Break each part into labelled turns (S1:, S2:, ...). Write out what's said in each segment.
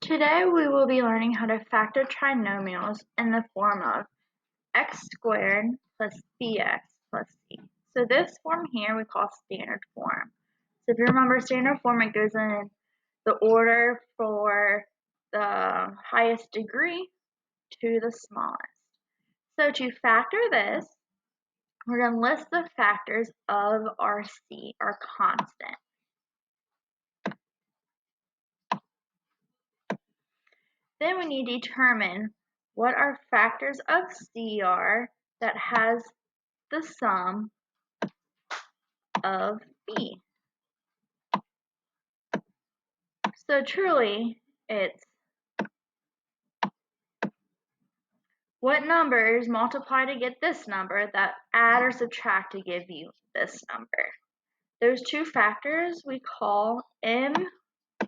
S1: Today we will be learning how to factor trinomials in the form of x squared plus bx plus c. So this form here we call standard form. So if you remember standard form, it goes in the order for the highest degree to the smallest. So to factor this, we're going to list the factors of our c, our constant. Then we need to determine what our factors of c are that has the sum of b. So truly, it's what numbers multiply to get this number that add or subtract to give you this number. Those two factors we call m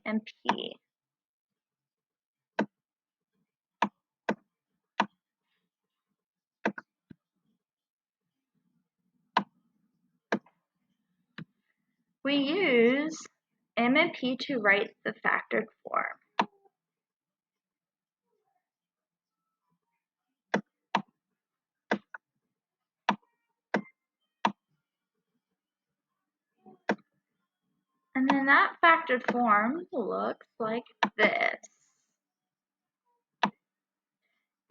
S1: and p. We use m and p to write the factored form. And then that factored form looks like this.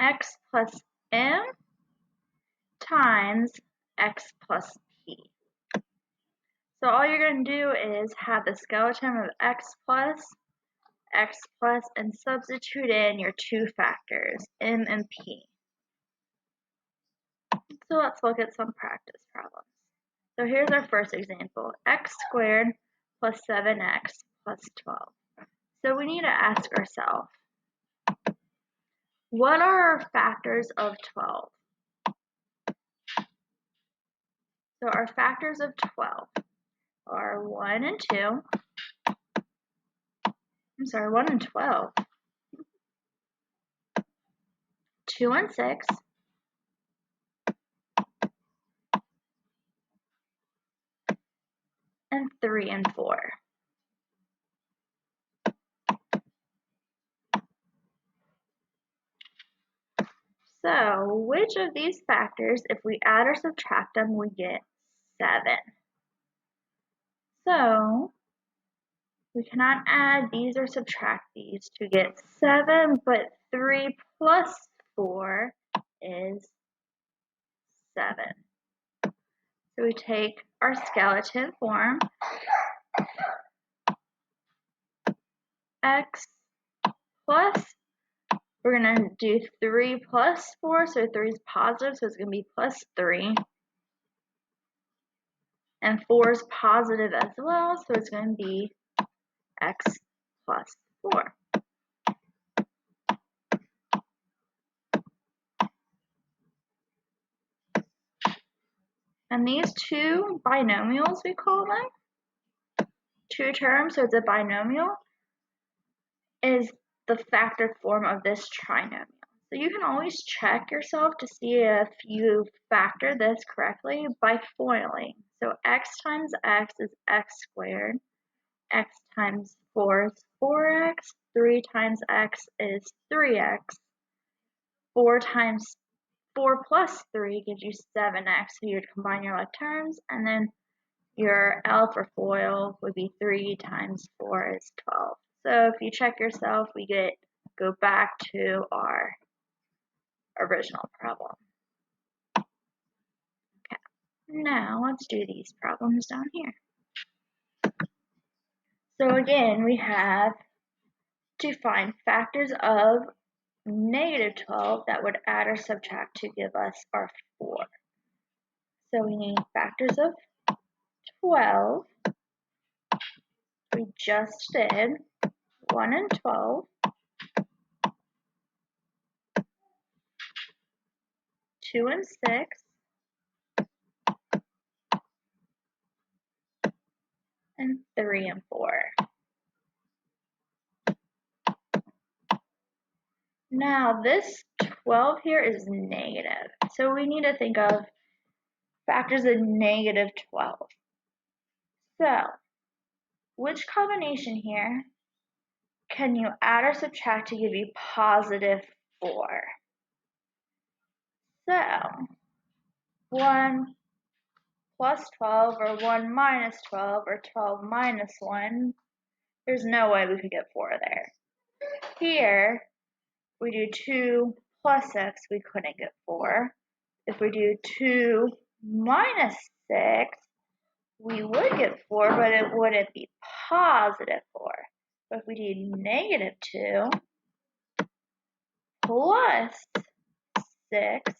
S1: X plus m times x plus p. So all you're going to do is have the skeleton of x plus, and substitute in your two factors, m and p. So let's look at some practice problems. So here's our first example, x squared plus 7x plus 12. So we need to ask ourselves, what are our factors of 12? So our factors of 12 are 1 and 2. 1 and 12. 2 and 6. And 3 and 4. So which of these factors, if we add or subtract them, we get 7? So we cannot add these or subtract these to get 7, but 3 plus 4 is 7. So we take our skeleton form, x plus, we're going to do 3 plus 4, so 3 is positive, so it's going to be plus 3. And 4 is positive as well, so it's going to be x plus 4. And these two binomials, we call them, two terms, so it's a binomial, is the factored form of this trinomial. So you can always check yourself to see if you factor this correctly by FOILing. So x times x is x squared, x times 4 is 4x, 3 times x is 3x, 4 plus 3 gives you 7x, so you would combine your left terms, and then your L for FOIL would be 3 times 4 is 12. So if you check yourself, we go back to our original problem. Okay, now let's do these problems down here. So again, we have to find factors of negative 12 that would add or subtract to give us our 4. So we need factors of 12. We just did 1 and 12. 2 and 6. And 3 and 4. Now this 12 here is negative, so we need to think of factors of negative 12. So which combination here can you add or subtract to give you positive 4? So 1 plus 12 or 1 minus 12 or 12 minus 1, there's no way we could get 4 there. Here, we do 2 plus 6, we couldn't get 4. If we do 2 minus 6, we would get 4, but it wouldn't be positive 4. But if we do negative 2 plus 6,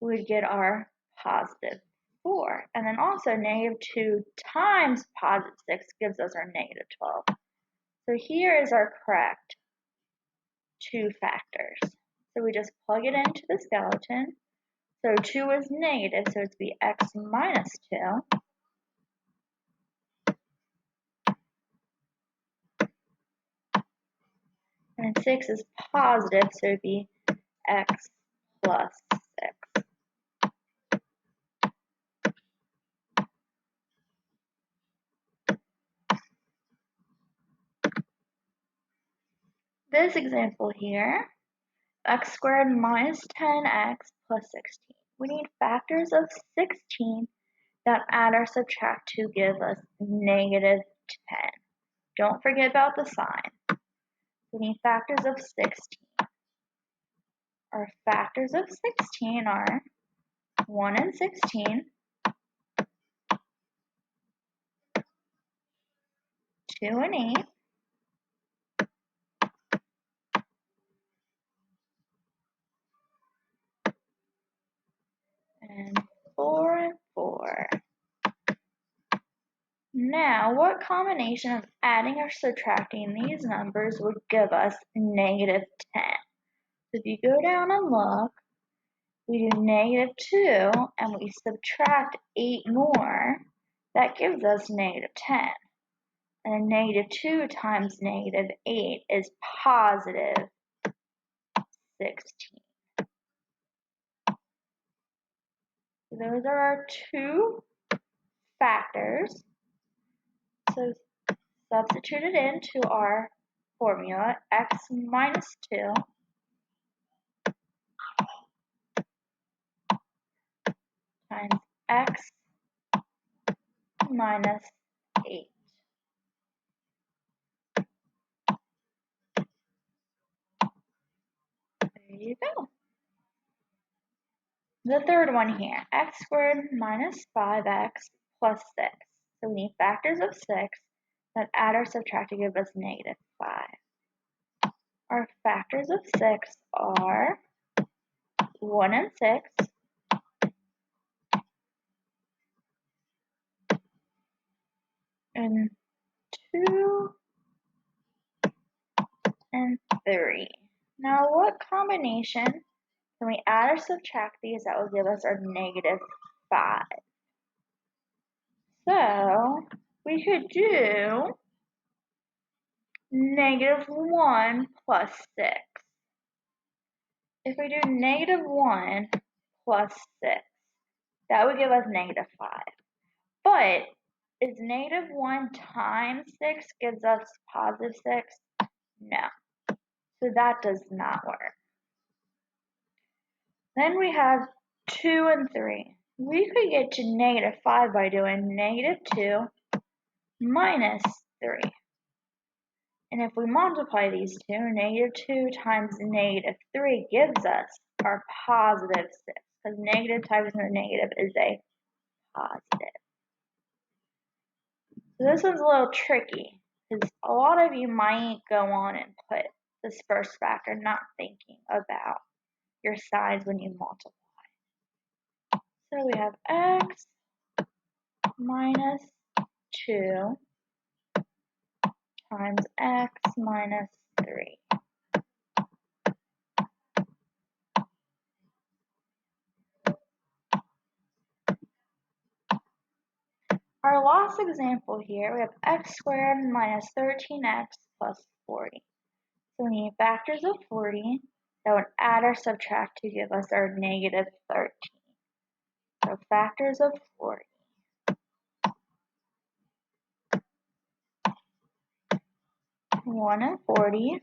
S1: we'd get our positive 4. And then also negative 2 times positive 6 gives us our negative 12. So here is our correct 2 factors. So we just plug it into the skeleton. So 2 is negative, so it's be x minus 2. And 6 is positive, so it'd be x plus 6. This example here, x squared minus 10x plus 16. We need factors of 16 that add or subtract to give us negative 10. Don't forget about the sign. We need factors of 16. Our factors of 16 are 1 and 16, 2 and 8, and 4 and 4. Now, what combination of adding or subtracting these numbers would give us negative 10? So if you go down and look, we do negative 2 and we subtract 8 more, that gives us negative 10. And negative 2 times negative 8 is positive 16. So those are our 2 factors. So substitute it into our formula, x minus 2 times x minus 8. There you go. The third one here, x squared minus 5x plus 6. So we need factors of 6 that add or subtract to give us negative 5. Our factors of 6 are 1 and 6, and 2 and 3. Now, what combination can we add or subtract these that will give us our negative 5? So, we could do negative 1 plus 6. If we do negative 1 plus 6, that would give us negative 5. But is negative 1 times 6 gives us positive 6? No. So that does not work. Then we have 2 and 3. We could get to negative 5 by doing negative 2 minus 3. And if we multiply these two, negative 2 times negative 3 gives us our positive 6. Because negative times negative is a positive. So this one's a little tricky. Because a lot of you might go on and put this first factor not thinking about your sides when you multiply. So we have x minus 2 times x minus 3. Our last example here, we have x squared minus 13x plus 40. So we need factors of 40 that would add or subtract to give us our negative 13. So factors of 40. 1 and 40.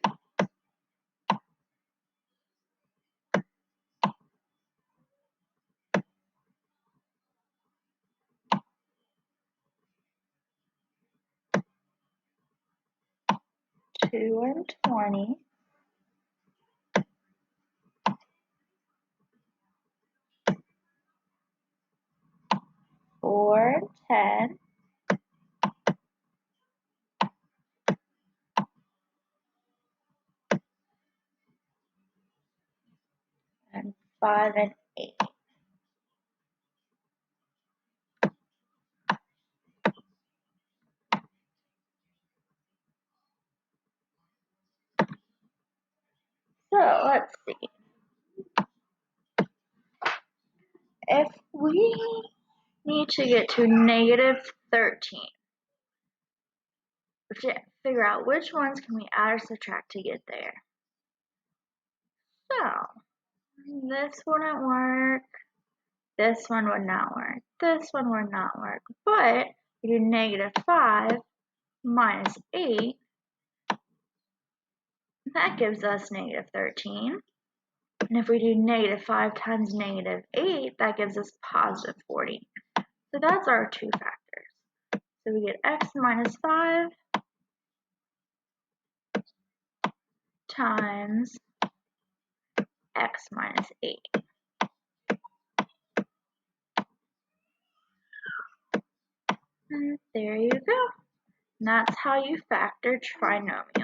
S1: 2 and 20. 4 and 10. And 5 and 8. So let's see. If we need to get to negative 13, we have to figure out which ones can we add or subtract to get there. So this wouldn't work. This one would not work. This one would not work. But we do negative 5 minus 8. That gives us negative 13. And if we do negative 5 times negative 8, that gives us positive 40. So that's our two factors. So we get x minus 5 times x minus 8. And there you go. And that's how you factor trinomials.